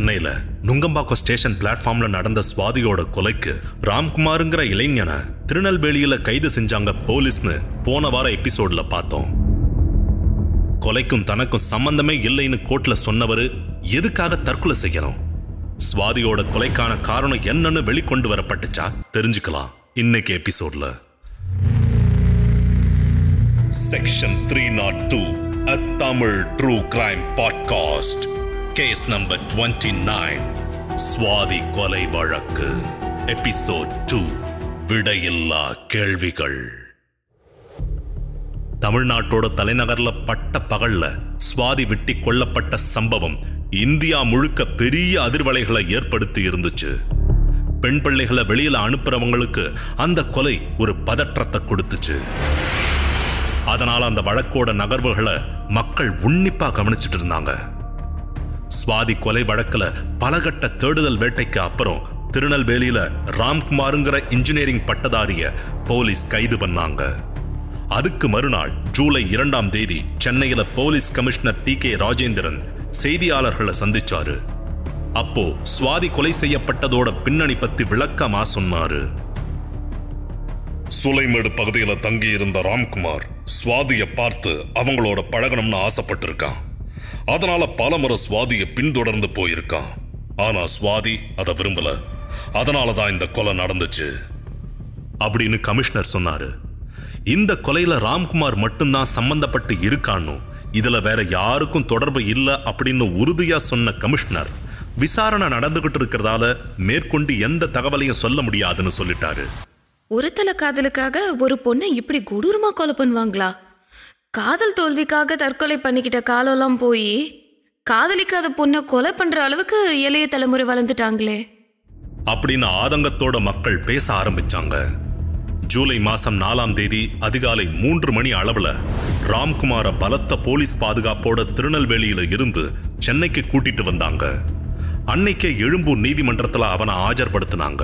சென்னையில நுங்கம்பாக்கம் ஸ்டேஷன் பிளாட்ஃபார்ம்ல நடந்த சுவாதியோட கொலைக்கு ராம்குமாருங்கிற இளைஞனை திருநெல்வேலியில கைது செஞ்சாங்க போலீஸ்னு போன வார எபிசோட்ல பார்த்தோம். கொலைக்கும் தனக்கும் சம்பந்தமே இல்லைன்னு கோர்ட்ல சொன்னவரு எதுக்காக தற்கொலை செய்யணும்? சுவாதியோட கொலைக்கான காரணம் என்னன்னு வெளிக்கொண்டு வரப்பட்டுச்சா தெரிஞ்சுக்கலாம் இன்னைக்கு எபிசோட்ல. Section 302 A Tamil True Crime Podcast. Case number 29. Swathi கொலை வழக்கு. எபிசோட் 2. விடையில்லா கேள்விகள். தமிழ்நாட்டோட தலைநகர்ல பட்ட பகல்ல சுவாதி வெட்டி கொல்லப்பட்ட சம்பவம் இந்தியா முழுக்க பெரிய அதிர்வலைகளை ஏற்படுத்தி இருந்துச்சு. பெண் பிள்ளைகளை வெளியில அனுப்புறவங்களுக்கு அந்த கொலை ஒரு பதற்றத்தை கொடுத்துச்சு. அதனால அந்த வழக்கோட நகர்வுகளை மக்கள் உன்னிப்பா கவனிச்சுட்டு இருந்தாங்க. சுவாதி கொலை வழக்குல பலகட்ட தேடுதல் வேட்டைக்கு அப்புறம் திருநெல்வேலியில ராம்குமாருங்கிற இன்ஜினியரிங் பட்டதாரிய போலீஸ் கைது பண்ணாங்க. அதுக்கு மறுநாள் ஜூலை 2ஆம் தேதி சென்னையில போலீஸ் கமிஷனர் TK ராஜேந்திரன் செய்தியாளர்களை சந்திச்சாரு. அப்போ சுவாதி கொலை செய்யப்பட்டதோட பின்னணி பத்தி விளக்கமா சொன்னாரு. சுலைமேடு பகுதியில தங்கி இருந்த ராம்குமார் சுவாதியை பார்த்து அவங்களோட பழகணும்னு ஆசைப்பட்டிருக்கான். அதனால பலமுறை சுவாதியை பின்தொடர்ந்து போயிருக்கான். ஆனா சுவாதி அதை விரும்பல. அதனாலதான் இந்த கொலை நடந்துச்சு அப்படின்னு கமிஷனர் சொன்னாரு. இந்த கொலையில ராம்குமார் மட்டும்தான் சம்பந்தப்பட்டு இருக்கான்னு, இதுல வேற யாருக்கும் தொடர்பு இல்லை அப்படின்னு உறுதியா சொன்ன கமிஷனர் விசாரணை நடந்துகிட்டு இருக்கிறதால மேற்கொண்டு எந்த தகவலையும் சொல்ல முடியாதுன்னு சொல்லிட்டாரு. ஒரு தல காதலுக்காக ஒரு பொண்ணை இப்படி கொடூரமா கொலை பண்ணுவாங்களா? காதல் தோல்விக்காக தற்கொலை பண்ணிக்கிட்ட காலம்லாம் போய் காதலிக்காத பொண்ணை கொலை பண்ற அளவுக்கு இளைய தலைமுறை வளர்ந்துட்டாங்களே அப்படின்னு ஆதங்கத்தோட மக்கள் பேச ஆரம்பிச்சாங்க. ஜூலை மாசம் 4ஆம் தேதி அதிகாலை 3 மணி அளவுல ராம்குமார பலத்த போலீஸ் பாதுகாப்போட திருநெல்வேலியில இருந்து சென்னைக்கு கூட்டிட்டு வந்தாங்க. அன்னைக்கே எழும்பூர் நீதிமன்றத்துல அவனை ஆஜர்படுத்தினாங்க.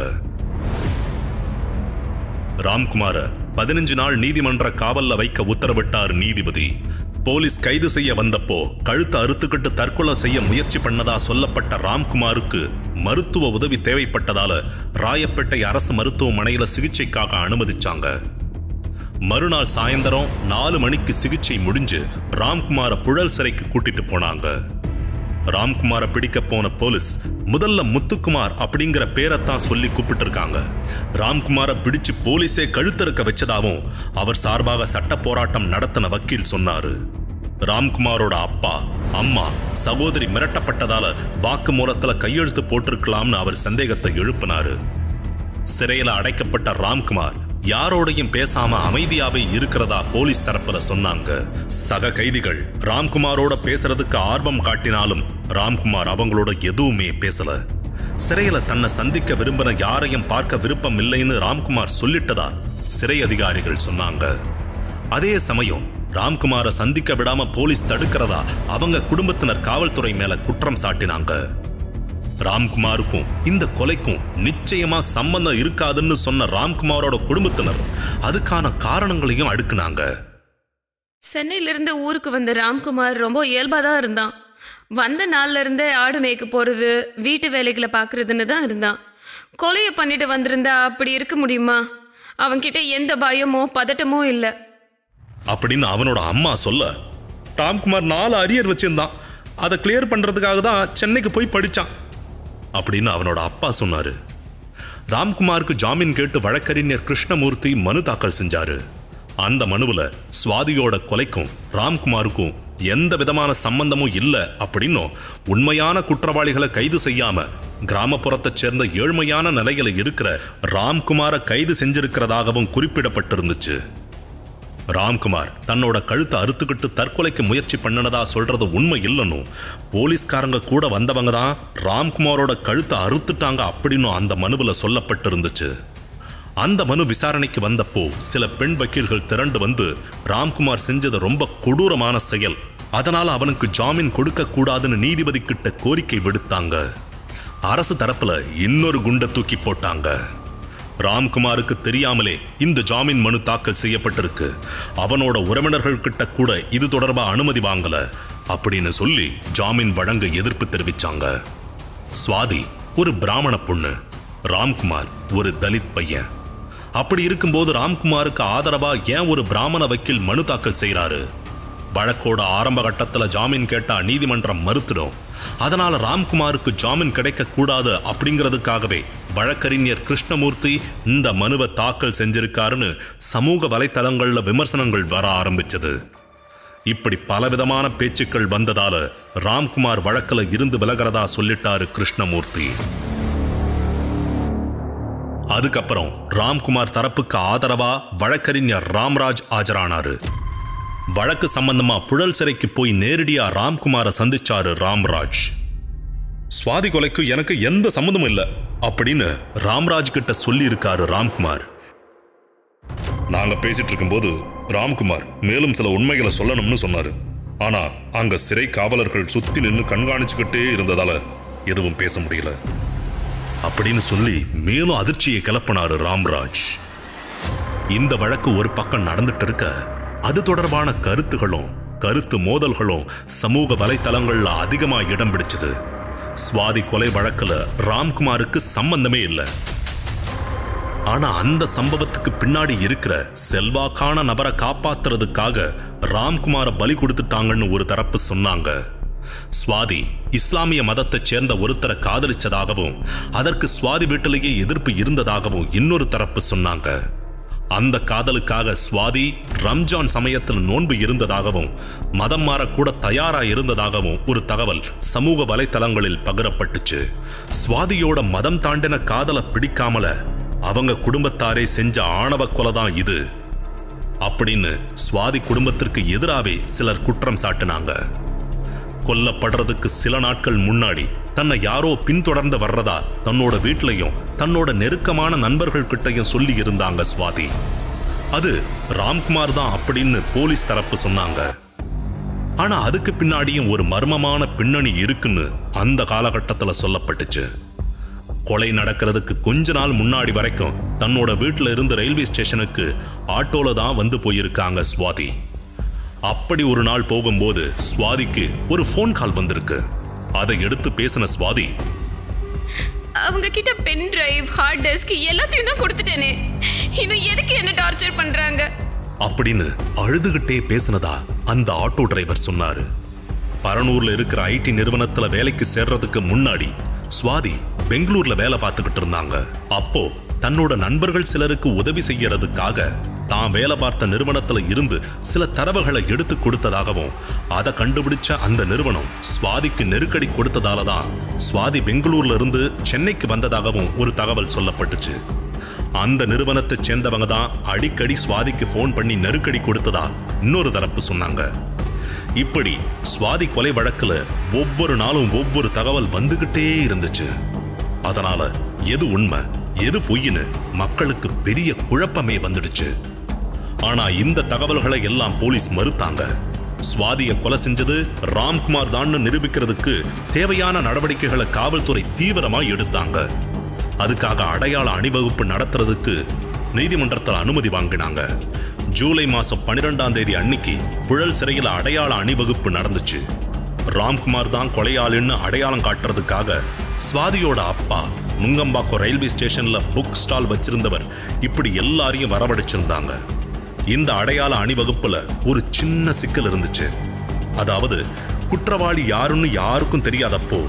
ராம்குமார 15 நாள் நீதிமன்ற காவல்ல வைக்க உத்தரவிட்டார் நீதிபதி. போலீஸ் கைது செய்ய வந்தப்போ கழுத்தை அறுத்துக்கிட்டு தற்கொலை செய்ய முயற்சி பண்ணதா சொல்லப்பட்ட ராம்குமாருக்கு மருத்துவ உதவி தேவைப்பட்டதால ராயப்பேட்டை அரசு மருத்துவமனையில சிகிச்சைக்காக அனுமதிச்சாங்க. மறுநாள் சாயந்தரம் 4 மணிக்கு சிகிச்சை முடிஞ்சு ராம்குமார புழல் சிறைக்கு கூட்டிட்டு போனாங்க. ராம்குமாரை பிடிக்க போன போலீஸ் முதல்ல முத்துக்குமார் அப்படிங்கிற பேரைத்தான் சொல்லி கூப்பிட்டு இருக்காங்க. ராம்குமாரை பிடிச்சு போலீஸே கழுத்தறுக்க வச்சதாவும் அவர் சார்பாக சட்ட போராட்டம் நடத்தின வக்கீல் சொன்னாரு. ராம்குமாரோட அப்பா அம்மா சகோதரி மிரட்டப்பட்டதால வாக்குமூலத்துல கையெழுத்து போட்டிருக்கலாம்னு அவர் சந்தேகத்தை எழுப்பினாரு. சிறையில அடைக்கப்பட்ட ராம்குமார் யாரோடையும் பேசாம அமைதியாவே இருக்கிறதா போலீஸ் தரப்புல சொன்னாங்க. சக கைதிகள் ராம்குமாரோட பேசுறதுக்கு ஆர்வம் காட்டினாலும் ராம்குமார் அவங்களோட எதுவுமே பேசல. சிறையில தன்னை சந்திக்க விரும்பின யாரையும் பார்க்க விருப்பம் இல்லைன்னு ராம்குமார் சொல்லிட்டதா சிறை அதிகாரிகள் சொன்னாங்க. அதே சமயம் ராம்குமாரை சந்திக்க விடாம போலீஸ் தடுக்கிறதா அவங்க குடும்பத்தினர் காவல்துறை மேல குற்றம் சாட்டினாங்க. ராம்குமாருக்கும் இந்த கொலைக்கும் நிச்சயமா சம்பந்தம் இருக்காதுன்னு சொன்ன ராம்குமாரோட குடும்பத்தினர் அதுக்கான காரணங்களையும் அடுக்குனாங்க. சென்னையிலிருந்து ஊருக்கு வந்த ராம்குமார் ரொம்ப இயல்பாதான் இருந்தான். வந்த நாள்ல இருந்தே ஆடு மேய்க்க போறது, வீட்டு வேலைகளை பாக்குறதுன்னு தான் இருந்தான். கொலையை பண்ணிட்டு வந்திருந்தா அப்படி இருக்க முடியுமா? அவன்கிட்ட எந்த பயமோ பதட்டமோ இல்லை அப்படின்னு அவனோட அம்மா சொல்ல, ராம்குமார் 4 அரியர் வச்சிருந்தான், அதை கிளியர் பண்றதுக்காக தான் சென்னைக்கு போய் படிச்சான் அப்படின்னு அவனோட அப்பா சொன்னாரு. ராம்குமாருக்கு ஜாமீன் கேட்டு வழக்கறிஞர் கிருஷ்ணமூர்த்தி மனு தாக்கல் செஞ்சாரு. அந்த மனுவுல சுவாதியோட கொலைக்கும் ராம்குமாருக்கும் எந்த விதமான சம்பந்தமும் இல்லை அப்படின்னும், உண்மையான குற்றவாளிகளை கைது செய்யாம கிராமப்புறத்தை சேர்ந்த ஏழ்மையான நிலையில இருக்கிற ராம்குமாரை கைது செஞ்சிருக்கிறதாகவும் குறிப்பிடப்பட்டிருந்துச்சு. ராம்குமார் தன்னோட கழுத்தை அறுத்துக்கிட்டு தற்கொலைக்கு முயற்சி பண்ணினதா சொல்றது உண்மை இல்லைன்னு, போலீஸ்காரங்க கூட வந்தவங்க தான் ராம்குமாரோட கழுத்தை அறுத்துட்டாங்க அப்படின்னு அந்த மனுவுல சொல்லப்பட்டிருந்துச்சு. அந்த மனு விசாரணைக்கு வந்தப்போ சில பெண் வக்கீல்கள் திரண்டு வந்து ராம்குமார் செஞ்சது ரொம்ப கொடூரமான செயல், அதனால அவனுக்கு ஜாமீன் கொடுக்க கூடாதுன்னு நீதிபதி கிட்ட கோரிக்கை விடுத்தாங்க. அரசு தரப்புல இன்னொரு குண்டை தூக்கி போட்டாங்க. ராம்குமாருக்கு தெரியாமலே இந்த ஜாமீன் மனு தாக்கல் செய்யப்பட்டிருக்கு, அவனோட உறவினர்கள் கிட்ட கூட இது தொடர்பா அனுமதி வாங்கல அப்படின்னு சொல்லி ஜாமீன் வழங்க எதிர்ப்பு தெரிவிச்சாங்க. சுவாதி ஒரு பிராமண பொண்ணு, ராம்குமார் ஒரு தலித் பையன். அப்படி இருக்கும்போது ராம்குமாருக்கு ஆதரவா ஏன் ஒரு பிராமண வக்கீல் மனு தாக்கல் செய்யறாரு? வழக்கோட ஆரம்ப கட்டத்துல ஜாமீன் கேட்டா நீதிமன்றம் மறுத்துடும். அதனால ராம்குமாருக்கு ஜாமீன் கிடைக்க கூடாது அப்படிங்கிறதுக்காகவே வழக்கறிஞர் கிருஷ்ணமூர்த்தி இந்த மனுவை தாக்கல் செஞ்சிருக்காருன்னு சமூக வலைத்தளங்கள்ல விமர்சனங்கள் வர ஆரம்பிச்சது. இப்படி பலவிதமான பேச்சுக்கள் வந்ததால ராம்குமார் வழக்குல இருந்து விலகிறதா சொல்லிட்டாரு கிருஷ்ணமூர்த்தி. அதுக்கப்புறம் ராம்குமார் தரப்புக்கு ஆதரவா வழக்கறிஞர் ராம்ராஜ் ஆஜரானாரு. வழக்கு சம்பந்தமா புழல் சிறைக்கு போய் நேரடியா ராம்குமாரை சந்திச்சாரு ராம்ராஜ். சுவாதி கொலைக்கு எனக்கு எந்த சம்மந்தமும் இல்ல அப்படின்னு ராம்ராஜ் கிட்ட சொல்லி இருக்காரு ராம்குமார். நாங்க பேசிட்டு இருக்கும்போது ராம்குமார் மேலும் சில உண்மைகளை சொல்லணும்னு சொன்னாரு. ஆனா அங்க சிறை காவலர்கள் சுத்தி நின்று கண்காணிச்சுக்கிட்டே இருந்ததால எதுவும் பேச முடியல அப்படின்னு சொல்லி மேலும் அதிர்ச்சியை கிளப்பினாரு ராம்ராஜ். இந்த வழக்கு ஒரு பக்கம் நடந்துட்டு இருக்க, அது தொடர்பான கருத்து மோதல்களும் சமூக வலைத்தளங்கள்ல அதிகமா இடம் பிடிச்சது. சுவாதி கொலை வழக்குல ராம்குமாருக்கு சம்பந்தமே இல்லை. ஆனா அந்த சம்பவத்துக்கு பின்னாடி இருக்கிற செல்வாக்கான நபரை காப்பாத்துறதுக்காக ராம்குமாரை பலி கொடுத்துட்டாங்கன்னு ஒரு தரப்பு சொன்னாங்க. சுவாதி இஸ்லாமிய மதத்தை சேர்ந்த ஒருத்தரை காதலிச்சதாகவும் அதற்கு சுவாதி வீட்டிலேயே எதிர்ப்பு இருந்ததாகவும் இன்னொரு தரப்பு சொன்னாங்க. அந்த காதலுக்காக சுவாதி ரம்ஜான் சமயத்தில் நோன்பு இருந்ததாகவும் மதம் மாறக்கூட தயாரா இருந்ததாகவும் ஒரு தகவல் சமூக வலைத்தளங்களில் பகிரப்பட்டுச்சு. சுவாதியோட மதம் தாண்டின காதலை பிடிக்காமல அவங்க குடும்பத்தாரே செஞ்ச ஆணவ கொலைதான் இது அப்படின்னு சுவாதி குடும்பத்திற்கு எதிராவே சிலர் குற்றம் சாட்டினாங்க. கொல்லப்படுறதுக்கு சில நாட்கள் முன்னாடி தன்னை யாரோ பின்தொடர்ந்து வர்றதா தன்னோட வீட்லையும் தன்னோட நெருக்கமான நண்பர்கள் கிட்டையும் சொல்லி இருந்தாங்க சுவாதி. அது ராம்குமார் தான் அப்படின்னு போலீஸ் தரப்பு சொன்னாங்க. ஆனா அதுக்கு பின்னாடியும் ஒரு மர்மமான பின்னணி இருக்குன்னு அந்த காலகட்டத்துல சொல்லப்பட்டுச்சு. கொலை நடக்கிறதுக்கு கொஞ்ச நாள் முன்னாடி வரைக்கும் தன்னோட வீட்டுல இருந்து ரயில்வே ஸ்டேஷனுக்கு ஆட்டோல தான் வந்து போயிருக்காங்க சுவாதி. அப்படி ஒரு நாள் போகும்போது சுவாதிக்கு ஒரு போன் கால் வந்திருக்கு. அதை எடுத்து பேசின சுவாதி, அவங்க கிட்ட பென் டிரைவ், ஹார்ட் டிஸ்க் எல்லாத்தையும் தான் கொடுத்துட்டேனே, இன்னும் எதுக்கு என்ன டார்ச்சர் பண்றாங்க அப்படின்னு அழுதுகிட்டே பேசினதா அந்த ஆட்டோ டிரைவர் சொன்னாரு. பரனூர்ல இருக்கிற ஐடி நிறுவனத்துல வேலைக்கு சேர்றதுக்கு முன்னாடி சுவாதி பெங்களூர்ல வேலை பார்த்துக்கிட்டு இருந்தாங்க. அப்போ தன்னோட நண்பர்கள் சிலருக்கு உதவி செய்யறதுக்காக தான் வேலை பார்த்த நிறுவனத்துல இருந்து சில தரவுகளை எடுத்து கொடுத்ததாகவும் அதை கண்டுபிடிச்ச அந்த நிறுவனம் சுவாதிக்கு நெருக்கடி கொடுத்ததால தான் சுவாதி பெங்களூர்ல இருந்து சென்னைக்கு வந்ததாகவும் ஒரு தகவல் சொல்லப்பட்டுச்சு. அந்த நிறுவனத்தை சேர்ந்தவங்க தான் அடிக்கடி சுவாதிக்கு போன் பண்ணி நெருக்கடி கொடுத்ததா இன்னொரு தரப்பு சொன்னாங்க. இப்படி சுவாதி கொலை வழக்குல ஒவ்வொரு நாளும் ஒவ்வொரு தகவல் வந்துகிட்டே இருந்துச்சு. அதனால எது உண்மை எது பொய்ன்னு மக்களுக்கு பெரிய குழப்பமே வந்துடுச்சு. ஆனா இந்த தகவல்களை எல்லாம் போலீஸ் மறுத்தாங்க. சுவாதியை கொலை செஞ்சது ராம்குமார் தான் நிரூபிக்கிறதுக்கு தேவையான நடவடிக்கைகளை காவல்துறை தீவிரமா எடுத்தாங்க. அதுக்காக அடையாள அணிவகுப்பு நடத்துறதுக்கு நீதிமன்றத்தில் அனுமதி வாங்கினாங்க. ஜூலை மாசம் 12ஆம் தேதி அன்னைக்கு புழல் சிறையில் அடையாள அணிவகுப்பு நடந்துச்சு. ராம்குமார் தான் கொலையாளின்னு அடையாளம் காட்டுறதுக்காக சுவாதியோட அப்பா நுங்கம்பாக்கம் ரயில்வே ஸ்டேஷன்ல புக் ஸ்டால் வச்சிருந்தவர் இப்படி எல்லாரையும் வரவழைச்சிருந்தாங்க. இந்த அடையாள அணிவகுப்புல ஒரு சின்ன சிக்கல் இருந்துச்சு. அதாவது குற்றவாளி யாருன்னு யாருக்கும் தெரியாதப்போ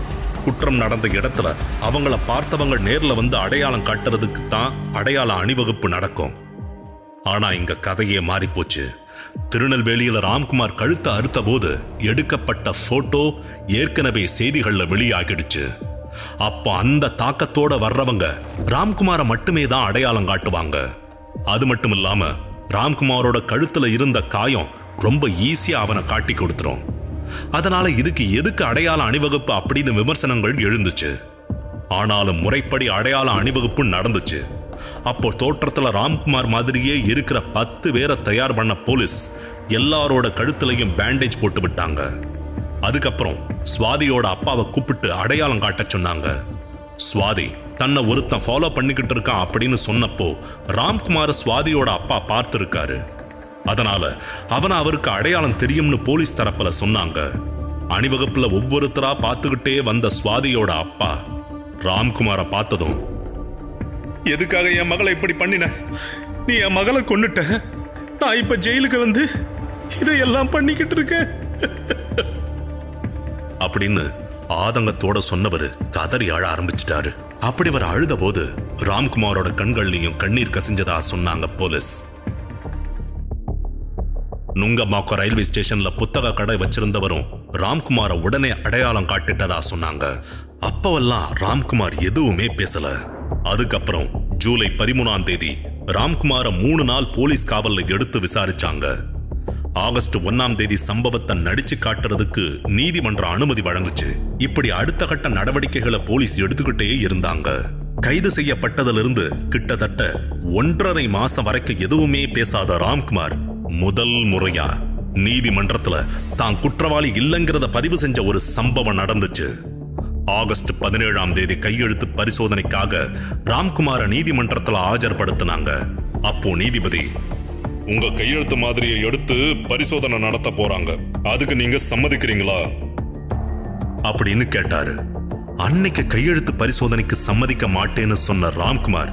குற்றம் நடந்த இடத்துல அவங்கள பார்த்தவங்க நேர்ல வந்து அடையாளம் காட்டுறதுக்கு தான் அடையாள அணிவகுப்பு நடக்கும். ஆனா இங்க கதையே மாறி போச்சு. திருநெல்வேலியில ராம்குமார் கழுத்தை அறுத்த போது எடுக்கப்பட்ட போட்டோ ஏற்கனவே செய்திகள்ல வெளியாகிடுச்சு. அப்போ அந்த தாக்கத்தோட வர்றவங்க ராம்குமாரை மட்டுமே தான் அடையாளம் காட்டுவாங்க. அது மட்டும் இல்லாம ராம்குமாரோட கழுத்துல இருந்த காயம் ரொம்ப ஈஸியா அவனை காட்டி கொடுத்துரும். அதனால இதுக்கு எதுக்கு அடையாள அணிவகுப்பு அப்படின்னு விமர்சனங்கள் எழுந்துச்சு. ஆனாலும் முறைப்படி அடையாள அணிவகுப்பு நடந்துச்சு. அப்போ தோற்றத்துல ராம்குமார் மாதிரியே இருக்கிற 10 பேரை தயார் பண்ண போலீஸ் எல்லாரோட கழுத்துலையும் பேண்டேஜ் போட்டு விட்டாங்க. அதுக்கப்புறம் சுவாதியோட அப்பாவை கூப்பிட்டு அடையாளம் காட்ட சொன்னாங்க. சுவாதி தன்னை ஒருத்தன் ஃபாலோ பண்ணிக்கிட்டு இருக்கான் அப்படின்னு சொன்னப்போ ராம்குமார் சுவாதியோட அப்பா பார்த்திருக்காரு. அதனால அவருக்கு அடையாளம் தெரியும்னு போலீஸ் தரப்புல சொன்னாங்க. அணிவகுப்புல ஒவ்வொருத்தரா பார்த்துக்கிட்டே வந்த சுவாதியோட அப்பா ராம்குமாரை பார்த்ததும், எதுக்காக என் மகளை இப்படி பண்ணின? நீ என் மகளை கொன்னுட்ட. நான் இப்ப ஜெயிலுக்கு வந்து இதையெல்லாம் பண்ணிக்கிட்டு இருக்க அப்படின்னு ஆதங்கத்தோட சொன்னவர் கதறி அழ ஆரம்பிச்சிட்டாரு. அப்படி அவர் அழுத போது ராம்குமாரோட கண்கள்லையும் கண்ணீர் கசிஞ்சதா சொன்னாங்க போலீஸ். நுங்கம்பாக்கம் ரயில்வே ஸ்டேஷன்ல புத்தக கடை வச்சிருந்தவரும் ராம்குமாரை உடனே அடையாளம் காட்டிட்டதா சொன்னாங்க. அப்பவெல்லாம் ராம்குமார் எதுவுமே பேசல. அதுக்கப்புறம் ஜூலை 13ஆம் தேதி ராம்குமாரை 3 நாள் போலீஸ் காவல்ல எடுத்து விசாரிச்சாங்க. ஆகஸ்ட் 1ஆம் தேதி சம்பவத்தை நடிச்சு காட்டுறதுக்கு நீதிமன்றம் அனுமதி வழங்குச்சு. இப்படி அடுத்த கட்ட நடவடிக்கைகளை போலீஸ் எடுத்துக்கிட்டே இருந்தாங்க. கைது செய்யப்பட்டதிலிருந்து கிட்டத்தட்ட 1.5 மாசம் வரைக்கும் எதுவுமே பேசாத ராம்குமார் முதல் முறையா நீதிமன்றத்துல தான் குற்றவாளி இல்லைங்கிறத பதிவு செஞ்ச ஒரு சம்பவம் நடந்துச்சு. ஆகஸ்ட் 17ஆம் தேதி கையெழுத்து பரிசோதனைக்காக ராம்குமாரை நீதிமன்றத்துல ஆஜர்படுத்தினாங்க. அப்போ நீதிபதி, உங்க கையெழுத்து மாதிரியை எடுத்து பரிசோதனை நடத்த போறாங்க, அதுக்கு நீங்க சம்மதிக்கிறீங்களா அப்படின்னு கேட்டாரு. அன்னைக்கு கையெழுத்து பரிசோதனைக்கு சம்மதிக்க மாட்டேன்னு சொன்ன ராம்குமார்,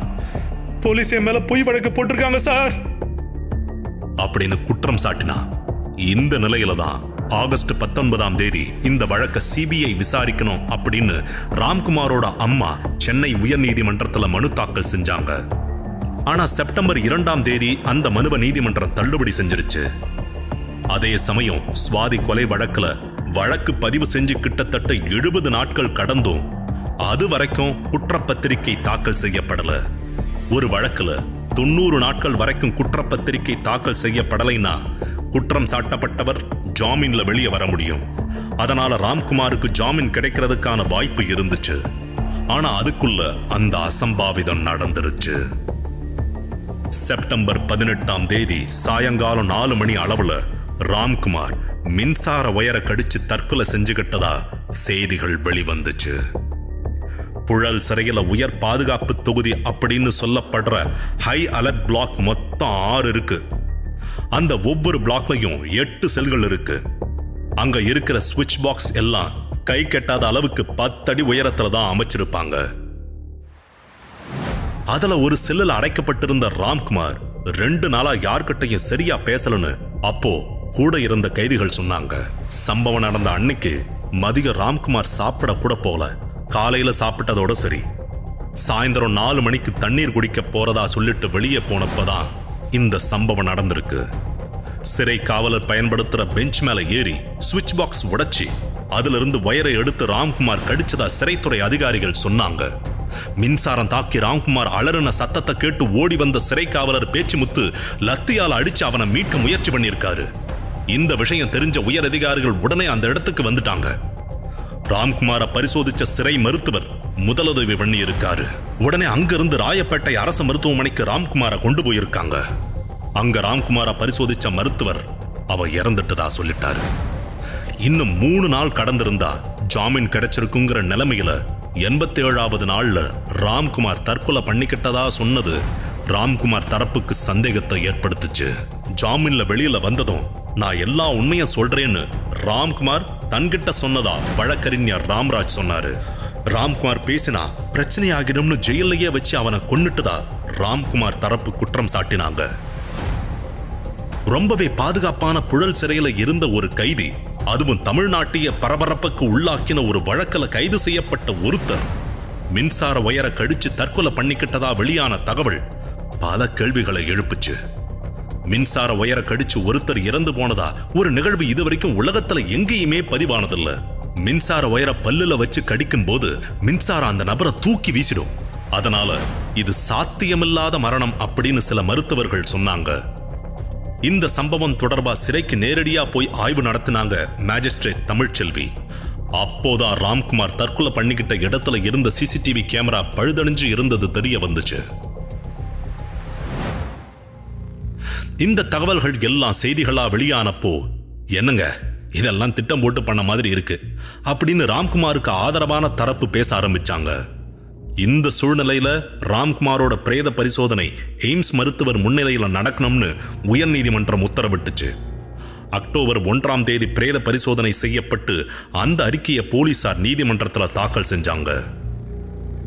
போலீஸ் என் மேல பொய் வழக்கு போட்டிருக்காங்க சார் அப்படின்னு குற்றம் சாட்டினா. இந்த நிலையில தான் ஆகஸ்ட் 19ஆம் தேதி இந்த வழக்க சிபிஐ விசாரிக்கணும் அப்படின்னு ராம்குமாரோட அம்மா சென்னை உயர்நீதிமன்றத்துல மனு தாக்கல் செஞ்சாங்க. ஆனா செப்டம்பர் 2ஆம் தேதி அந்த மனுவை நீதிமன்றம் தள்ளுபடி செஞ்சிருச்சு. அதே சமயம் சுவாதி கொலை வழக்கு பதிவு செஞ்சு கிட்டத்தட்ட 70 நாட்கள் கடந்தும் அது வரைக்கும் குற்றப்பத்திரிகை தாக்கல் செய்யப்படல. ஒரு வழக்குல 90 நாட்கள் வரைக்கும் குற்றப்பத்திரிகை தாக்கல் செய்யப்படலைன்னா குற்றம் சாட்டப்பட்டவர் ஜாமீன்ல வெளியே வர முடியும். அதனால ராம்குமாருக்கு ஜாமீன் கிடைக்கிறதுக்கான வாய்ப்பு இருந்துச்சு. ஆனா அதுக்குள்ள அந்த அசம்பாவிதம் நடந்துருச்சு. செப்டம்பர் 18ஆம் தேதி சாயங்காலம் 4 மணி அளவுல ராம்குமார் மின்சார வயரை கடிச்சு தற்கொலை செஞ்சுக்கிட்டதா செய்திகள் வெளிவந்துச்சு. புழல் சிறையில உயர் பாதுகாப்பு தொகுதி அப்படின்னு சொல்லப்படுற ஹை அலர்ட் பிளாக் மொத்தம் 6 இருக்கு. அந்த ஒவ்வொரு பிளாக்லையும் 8 செல்கள் இருக்கு. அங்க இருக்கிற ஸ்விட்ச் பாக்ஸ் எல்லாம் கை கெட்டாத அளவுக்கு 10 அடி உயரத்துல தான் அமைச்சிருப்பாங்க. அதுல ஒரு செல்லில் அடைக்கப்பட்டிருந்த ராம்குமார் 2 நாளா யார்கிட்டையும் சரியா பேசலன்னு அப்போ கூட இருந்த கைதிகள் சொன்னாங்க. சம்பவம் நடந்த அன்னைக்கு மதியம் ராம்குமார் சாப்பிட கூட போல. காலையில சாப்பிட்டதோட சரி. சாயந்தரம் 4 மணிக்கு தண்ணீர் குடிக்க போறதா சொல்லிட்டு வெளியே போனப்பதான் இந்த சம்பவம் நடந்திருக்கு. சிறை காவலர் பயன்படுத்துற பெஞ்ச் மேல ஏறி சுவிட்ச் பாக்ஸ் உடைச்சி அதுல இருந்து வயரை எடுத்து ராம்குமார் கடிச்சதா சிறைத்துறை அதிகாரிகள் சொன்னாங்க. மின்சாரம் தாக்கி ராம்குமார் அலறின சத்தத்தை கேட்டு ஓடி வந்த சிறை காவலர் பேச்சுமுத்து லத்தியால அடிச்சு அவனை மீட்க முயற்சி பண்ணியிருக்காரு. இந்த விஷயம் தெரிஞ்ச உயர் அதிகாரிகள் உடனே அந்த இடத்துக்கு வந்துட்டாங்க. ராம்குமாரை பரிசோதிச்ச சிறை மருத்துவர் முதலுதவி பண்ணி இருக்காரு. உடனே அங்கிருந்து ராயப்பேட்டை அரசு மருத்துவமனைக்கு ராம்குமாரை கொண்டு போயிருக்காங்க. அங்க ராம்குமாரை பரிசோதிச்ச மருத்துவர் அவ இறந்துட்டதா சொல்லிட்டாரு. இன்னும் 3 நாள் கடந்திருந்தா ஜாமீன் கிடைச்சிருக்குங்கிற நிலைமையில 87வது நாள்ல ராம்குமார் தற்கொலை பண்ணிக்கிட்டதா சொன்னது ராம்குமார் தரப்புக்கு சந்தேகத்தை ஏற்படுத்துச்சு. ஜாமீன்ல வெளியில வந்ததும் நான் எல்லா உண்மையும் சொல்றேன்னு ராம்குமார் தன்கிட்ட சொன்னதா வழக்கறிஞர் ராம்ராஜ் சொன்னாரு. ராம்குமார் பேசினா பிரச்சனை ஆகிடும்னு ஜெயிலையே வச்சு அவனை கொன்னுட்டுதா ராம்குமார் தரப்பு குற்றம் சாட்டினாங்க. ரொம்பவே பாதுகாப்பான புழல் சிறையில இருந்த ஒரு கைதி, அதுவும் தமிழ்நாட்டிய பரபரப்புக்கு உள்ளாக்கின ஒரு வழக்கில் கைது செய்யப்பட்ட ஒருத்தர் மின்சார வயரை கடிச்சு தற்கொலை பண்ணிக்கிட்டதா வெளியான தகவல் பல கேள்விகளை எழுப்புச்சு. மின்சார வயரை கடிச்சு ஒருத்தர் இறந்து போனதா ஒரு நிகழ்வு இதுவரைக்கும் உலகத்துல எங்கேயுமே பதிவானதில்ல. மின்சார வயரை பல்லுல வச்சு கடிக்கும் போது மின்சாரம் அந்த நபரை தூக்கி வீசிடும். அதனால இது சாத்தியமில்லாத மரணம் அப்படின்னு சில மருத்துவர்கள் சொன்னாங்க. இந்த சம்பவம் தொடர்பா சிறைக்கு நேரடியா போய் ஆய்வு நடத்தினாங்க மேஜிஸ்ட்ரேட் தமிழ்ச்செல்வி. அப்போதான் ராம்குமார் தற்கொலை பண்ணிக்கிட்ட இடத்துல இருந்த சிசிடிவி கேமரா பழுதணிஞ்சு இருந்தது தெரிய வந்துச்சு. இந்த தகவல்கள் எல்லாம் செய்திகளா வெளியானப்போ, என்னங்க இதெல்லாம் திட்டம் போட்டு பண்ண மாதிரி இருக்கு அப்படின்னு ராம்குமாருக்கு ஆதரவான தரப்பு பேச ஆரம்பிச்சாங்க. இந்த சூழ்நிலையில ராம்குமாரோட பிரேத பரிசோதனை எய்ம்ஸ் மருத்துவர் முன்னிலையில நடக்கணும்னு உயர்நீதிமன்றம் உத்தரவிட்டுச்சு. அக்டோபர் 1ஆம் தேதி பிரேத பரிசோதனை செய்யப்பட்டு அந்த அறிக்கையை போலீசார் நீதிமன்றத்தில் தாக்கல் செஞ்சாங்க.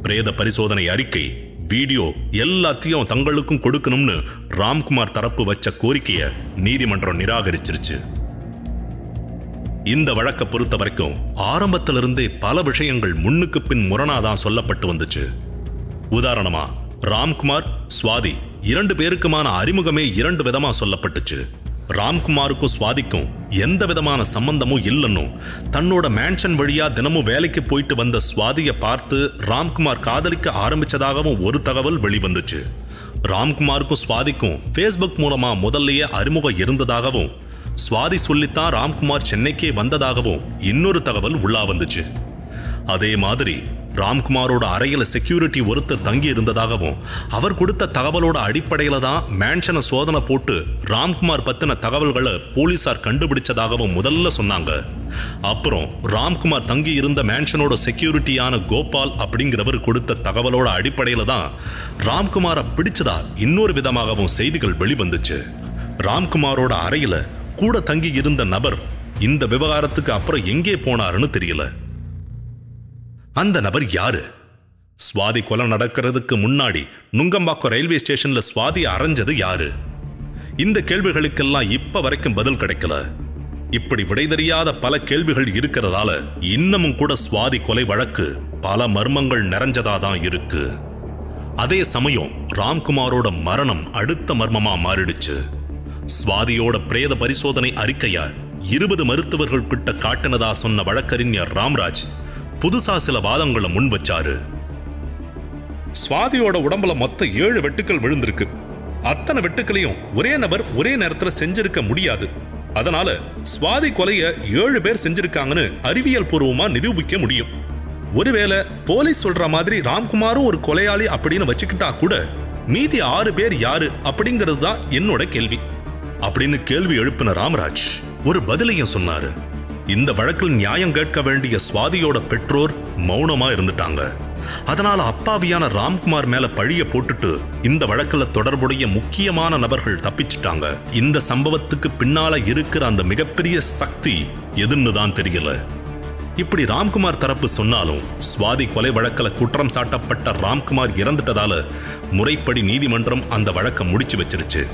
பிரேத பரிசோதனை அறிக்கை, வீடியோ எல்லாத்தையும் தங்களுக்கும் கொடுக்கணும்னு ராம்குமார் தரப்பு வச்ச கோரிக்கையை நீதிமன்றம் நிராகரிச்சிருச்சு. இந்த வழக்கை பொறுத்த வரைக்கும் ஆரம்பத்திலிருந்தே பல விஷயங்கள் முன்னுக்கு பின் முரணாதான் சொல்லப்பட்டு வந்துச்சு. உதாரணமா, ராம்குமார், சுவாதி 2 பேருக்குமான அறிமுகமே 2 விதமா சொல்லப்பட்டுச்சு. ராம்குமாருக்கும் சுவாதிக்கும் எந்த விதமான சம்பந்தமும் இல்லைன்னும், தன்னோட மேன்ஷன் வழியா தினமும் வேலைக்கு போயிட்டு வந்த சுவாதியை பார்த்து ராம்குமார் காதலிக்க ஆரம்பிச்சதாகவும் ஒரு தகவல் வெளிவந்துச்சு. ராம்குமாருக்கும் சுவாதிக்கும் ஃபேஸ்புக் மூலமா முதல்லயே அறிமுகம் இருந்ததாகவும், சுவாதி சொல்லித்தான் ராம்குமார் சென்னைக்கே வந்ததாகவும் இன்னொரு தகவல் உள்ளா வந்துச்சு. அதே மாதிரி ராம்குமாரோட அறையில செக்யூரிட்டி ஒருத்தர் தங்கி இருந்ததாகவும், அவர் கொடுத்த தகவலோட அடிப்படையில தான் மேன்ஷனை சோதனை போட்டு ராம்குமார் பத்தின தகவல்களை போலீசார் கண்டுபிடிச்சதாகவும் முதல்ல சொன்னாங்க. அப்புறம் ராம்குமார் தங்கி இருந்த மேன்ஷனோட செக்யூரிட்டியான கோபால் அப்படிங்கிறவர் கொடுத்த தகவலோட அடிப்படையில தான் ராம்குமாரை பிடிச்சதா இன்னொரு விதமாகவும் செய்திகள் வெளிவந்துச்சு. ராம்குமாரோட அறையில கூட தங்கி இருந்த நபர் இந்த விவகாரத்துக்கு அப்புறம் எங்கே போனாருன்னு தெரியல. அந்த நபர் யாரு? சுவாதி கொலை நடக்கிறதுக்கு முன்னாடி நுங்கம்பாக்கம் ரயில்வே ஸ்டேஷன்ல சுவாதி அரைஞ்சது யாரு? இந்த கேள்விகளுக்கெல்லாம் இப்ப வரைக்கும் பதில் கிடைக்கல. இப்படி விடை தெரியாத பல கேள்விகள் இருக்கிறதால இன்னமும் கூட சுவாதி கொலை வழக்கு பல மர்மங்கள் நிறைஞ்சதாதான் இருக்கு. அதே சமயம் ராம்குமாரோட மரணம் அடுத்த மர்மமா மாறிடுச்சு. சுவாதியோட பிரேத பரிசோதனை அறிக்கைய 20 மருத்துவர்கள் கிட்ட காட்டினதா சொன்ன வழக்கறிஞர் ராம்ராஜ் புதுசா சில வாதங்களை முன் வச்சாரு. சுவாதியோட உடம்புல மொத்தம் 7 வெட்டுக்கள் விழுந்திருக்கு. அத்தனை வெட்டுக்களையும் ஒரே நபர் ஒரே நேரத்துல செஞ்சிருக்க முடியாது. அதனால சுவாதி கொலைய 7 பேர் செஞ்சிருக்காங்கன்னு அறிவியல் பூர்வமா நிரூபிக்க முடியும். ஒருவேளை போலீஸ் சொல்ற மாதிரி ராம்குமாரும் ஒரு கொலையாளி அப்படின்னு வச்சுக்கிட்டா கூட மீதி 6 பேர் யாரு அப்படிங்கிறது தான் என்னோட கேள்வி அப்படின்னு கேள்வி எழுப்பின ராம்ராஜ் ஒரு பதிலையும் சொன்னாரு. இந்த வழக்கில் நியாயம் கேட்க வேண்டிய சுவாதியோட பெற்றோர் மௌனமா இருந்துட்டாங்க. அதனால அப்பாவியான ராம்குமார் மேல பழிய போட்டுட்டு இந்த வழக்கில் தொடர்புடைய முக்கியமான நபர்கள் தப்பிச்சிட்டாங்க. இந்த சம்பவத்துக்கு பின்னால இருக்கிற அந்த மிகப்பெரிய சக்தி எதுன்னு தான் தெரியல. இப்படி ராம்குமார் தரப்பு சொன்னாலும் சுவாதி கொலை வழக்கில் குற்றம் சாட்டப்பட்ட ராம்குமார் இறந்துட்டதால முறைப்படி நீதிமன்றம் அந்த வழக்கை முடிச்சு வச்சிருச்சு.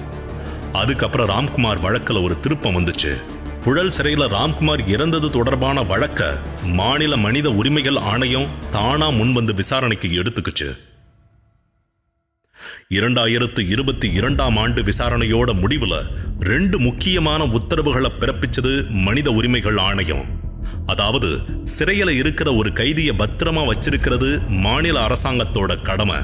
அதுக்கப்புறம் ராம்குமார் வழக்கில் ஒரு திருப்பம் வந்துச்சு. புழல் சிறையில ராம்குமார் இறந்தது தொடர்பான வழக்க மாநில மனித உரிமைகள் ஆணையம் தானா முன்வந்து விசாரணைக்கு எடுத்துக்குச்சு. 2022ஆம் ஆண்டு விசாரணையோட முடிவுல 2 முக்கியமான உத்தரவுகளை பிறப்பிச்சது மனித உரிமைகள் ஆணையம். அதாவது, சிறையில இருக்கிற ஒரு கைதியை பத்திரமா வச்சிருக்கிறது மாநில அரசாங்கத்தோட கடமை.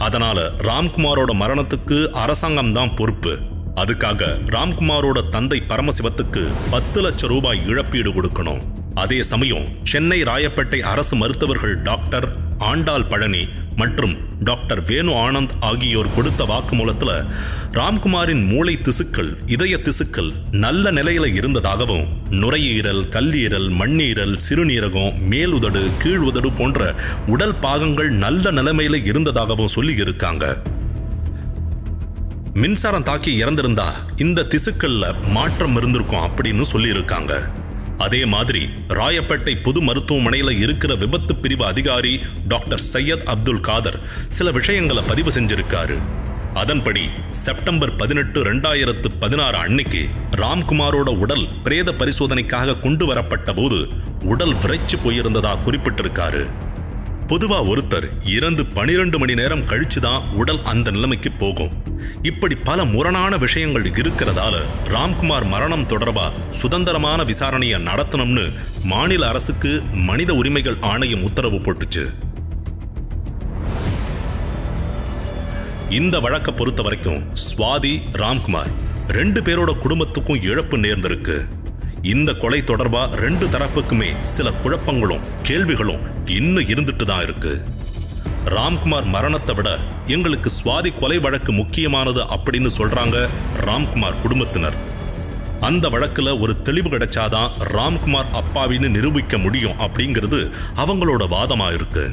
அதனால ராம்குமாரோட மரணத்துக்கு அரசாங்கம் தான் பொறுப்பு. அதுக்காக ராம்குமாரோட தந்தை பரமசிவத்துக்கு 10 லட்சம் ரூபாய் இழப்பீடு கொடுக்கணும். அதே சமயம் சென்னை ராயப்பேட்டை அரசு மருத்துவர்கள் டாக்டர் ஆண்டாள் பழனி மற்றும் டாக்டர் வேணு ஆனந்த் ஆகியோர் கொடுத்த வாக்குமூலத்துல ராம்குமாரின் மூளை திசுக்கள், இதய திசுக்கள் நல்ல நிலையில இருந்ததாகவும், நுரையீரல், கல்லீரல், மண்ணீரல், சிறுநீரகம், மேலுதடு, கீழ் உதடு போன்ற உடல் பாகங்கள் நல்ல நிலைமையில இருந்ததாகவும் சொல்லி இருக்காங்க. மின்சாரம் தாக்கி இறந்திருந்தா இந்த திசுக்கள்ல மாற்றம் இருந்திருக்கும் அப்படின்னு சொல்லி இருக்காங்க. அதே மாதிரி ராயப்பேட்டை பொது மருத்துவமனையில இருக்கிற விபத்து பிரிவு அதிகாரி டாக்டர் சையத் அப்துல் காதர் சில விஷயங்களை பதிவு செஞ்சிருக்காரு. அதன்படி செப்டம்பர் 18, 2016 அன்னைக்கு ராம்குமாரோட உடல் பிரேத பரிசோதனைக்காக கொண்டு வரப்பட்ட போது உடல் விரைச்சு போயிருந்ததா குறிப்பிட்டிருக்காரு. பொதுவா ஒருத்தர் இறந்து 12 மணி நேரம் கழிச்சுதான் உடல் அந்த நிலைமைக்கு போகும். இப்படி பல முரணான விஷயங்கள் இருக்கிறதால ராம்குமார் மரணம் தொடர்பா சுதந்திரமான விசாரணையை நடத்தணும்னு மாநில அரசுக்கு மனித உரிமைகள் ஆணையம் உத்தரவு போட்டுச்சு. இந்த வழக்கை பொறுத்த வரைக்கும் சுவாதி, ராம்குமார் 2 பேரோட குடும்பத்துக்கும் இழப்பு நேர்ந்திருக்கு. இந்த கொலை தொடர்பா 2 தரப்புக்குமே சில குழப்பங்களும் கேள்விகளும் இன்னும் இருந்துட்டு தான் இருக்கு. ராம்குமார் மரணத்தை விட எங்களுக்கு சுவாதி கொலை வழக்கு முக்கியமானது அப்படின்னு சொல்றாங்க ராம்குமார் குடும்பத்தினர். அந்த வழக்குல ஒரு தெளிவு கிடைச்சாதான் ராம்குமார் அப்பாவின்னு நிரூபிக்க முடியும் அப்படிங்கிறது அவங்களோட வாதமா இருக்கு.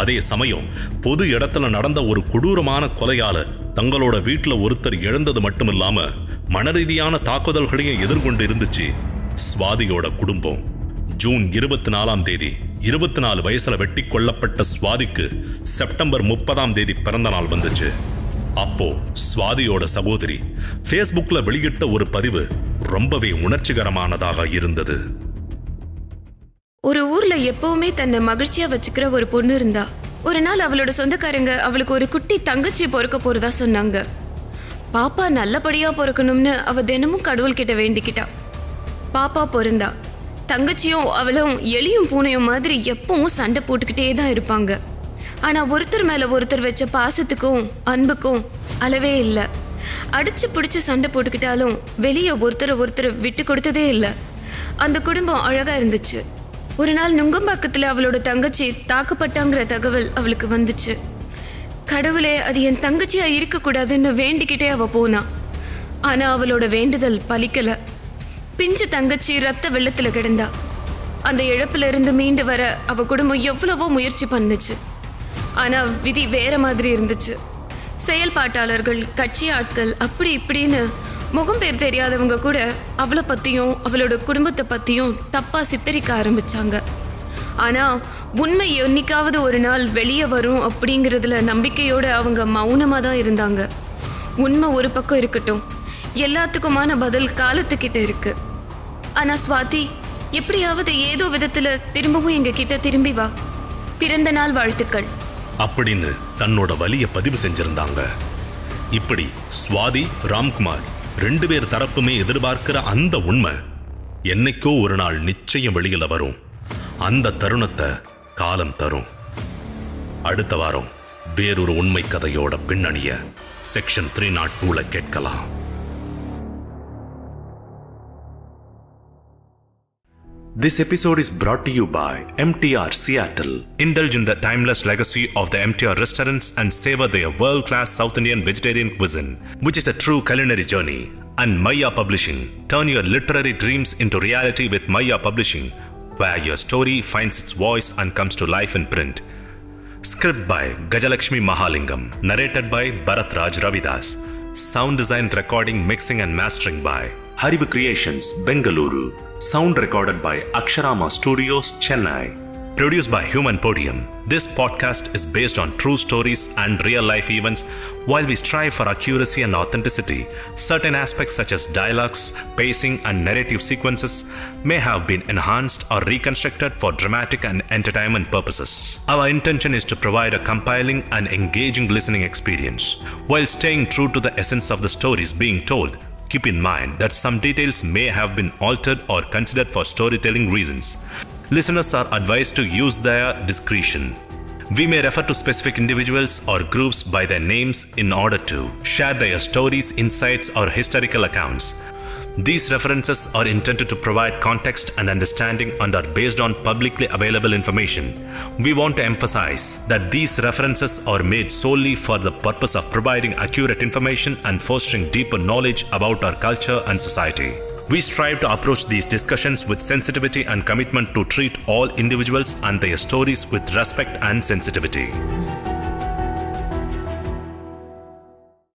அதே சமயம் பொது இடத்துல நடந்த ஒரு கொடூரமான கொலையால தங்களோட வீட்டுல ஒருத்தர் இழந்தது மட்டுமில்லாம மனரீதியான தாக்குதல்களையும் எதிர்கொண்டு இருந்துச்சு சுவாதியோட குடும்பம். ஜூன் 24ஆம் தேதி 24 வயசுல வெட்டி கொல்லப்பட்ட சுவாதிக்கு செப்டம்பர் 30ஆம் தேதி பிறந்த நாள் வந்துச்சு. அப்போ சுவாதியோட சகோதரி ஃபேஸ்புக்ல வெளியிட்ட ஒரு பதிவு ரொம்பவே உணர்ச்சிகரமானதாக இருந்தது. ஒரு ஊர்ல எப்பவுமே தன்னை மகிழ்ச்சியா வச்சுக்கிற ஒரு பொண்ணு இருந்தா. ஒரு நாள் அவளோட சொந்தக்காரங்க அவளுக்கு ஒரு குட்டி தங்கச்சி பொறுக்க போறதா சொன்னாங்க. பாப்பா நல்லபடியா பொறுக்கணும்னு அவ தினமும் கடவுள்கிட்ட வேண்டிக்கிட்டா. பாப்பா பொருந்தா. தங்கச்சியும் அவளும் எலியும் பூனையும் மாதிரி எப்பவும் சண்டை போட்டுக்கிட்டே தான் இருப்பாங்க. ஆனா ஒருத்தர் மேல ஒருத்தர் வச்ச பாசத்துக்கும் அன்புக்கும் அளவே இல்லை. அடிச்சு பிடிச்சு சண்டை போட்டுக்கிட்டாலும் வெளியே ஒருத்தர் விட்டு கொடுத்ததே இல்லை. அந்த குடும்பம் அழகா இருந்துச்சு. ஒரு நாள் நுங்கம்பாக்கத்துல அவளோட தங்கச்சி தாக்கப்பட்டாங்கிற தகவல் அவளுக்கு வந்துச்சு. கடவுளே, அது என் தங்கச்சியா இருக்கக்கூடாதுன்னு வேண்டிக்கிட்டே அவ போனா. ஆனா அவளோட வேண்டுதல் பலிக்கல. பிஞ்சு தங்கச்சி ரத்த வெள்ளத்துல கிடந்தா. அந்த இழப்புல இருந்து மீண்டு வர அவ குடும்பம் எவ்வளவோ முயற்சி பண்ணுச்சு. ஆனா விதி வேற மாதிரி இருந்துச்சு. செயல்பாட்டாளர்கள், கட்சி ஆட்கள், அப்படி இப்படின்னு முகம் பேர் தெரியாதவங்க கூட அவளை பத்தியும் அவளோட குடும்பத்தை பத்தியும் தப்பா சித்தரிக்க ஆரம்பிச்சாங்க. ஆனா உண்மை என்னைக்காவது ஒரு நாள் வெளியே வரும் அப்படிங்கிறதுல நம்பிக்கையோட அவங்க மௌனமா தான் இருந்தாங்க. உண்மை ஒரு பக்கம் இருக்கட்டும், எல்லாத்துக்குமான பதில் காலத்துக்கிட்ட இருக்கு. ஆனா ஸ்வாதி, எப்படியாவது ஏதோ விதத்துல திரும்பவும் எங்க கிட்ட திரும்பி வா, பிறந்த நாள் வாழ்த்துக்கள் அப்படின்னு தன்னோட வலிய பதிவு செஞ்சிருந்தாங்க. இப்படி சுவாதி, ராம்குமார் 2 பேர் தரப்புமே எதிர்பார்க்கிற அந்த உண்மை என்னைக்கோ ஒரு நாள் நிச்சயம் வெளியில வரும். அந்த தருணத்தை காலம் தரும். அடுத்த வாரம் வேறொரு உண்மை கதையோட பின்னணிய செக்ஷன் 302ல கேட்கலாம். This episode is brought to you by MTR Seattle. Indulge in the timeless legacy of the MTR restaurants and savor their world-class South Indian vegetarian cuisine, which is a true culinary journey. And Maya Publishing. Turn your literary dreams into reality with Maya Publishing, where your story finds its voice and comes to life in print. Script by Gajalakshmi Mahalingam. Narrated by Bharat Raj Ravidas. Sound design, recording, mixing and mastering by Harivu Creations, Bengaluru. Sound recorded by Aksharama Studios, Chennai. Produced by Human Podium. This podcast is based on true stories and real-life events. While we strive for accuracy and authenticity, certain aspects such as dialogues, pacing, and narrative sequences may have been enhanced or reconstructed for dramatic and entertainment purposes. Our intention is to provide a compelling and engaging listening experience, while staying true to the essence of the stories being told. Keep in mind that some details may have been altered or considered for storytelling reasons. Listeners are advised to use their discretion. We may refer to specific individuals or groups by their names in order to share their stories, insights, or historical accounts. These references are intended to provide context and understanding and are based on publicly available information. We want to emphasize that these references are made solely for the purpose of providing accurate information and fostering deeper knowledge about our culture and society. We strive to approach these discussions with sensitivity and commitment to treat all individuals and their stories with respect and sensitivity.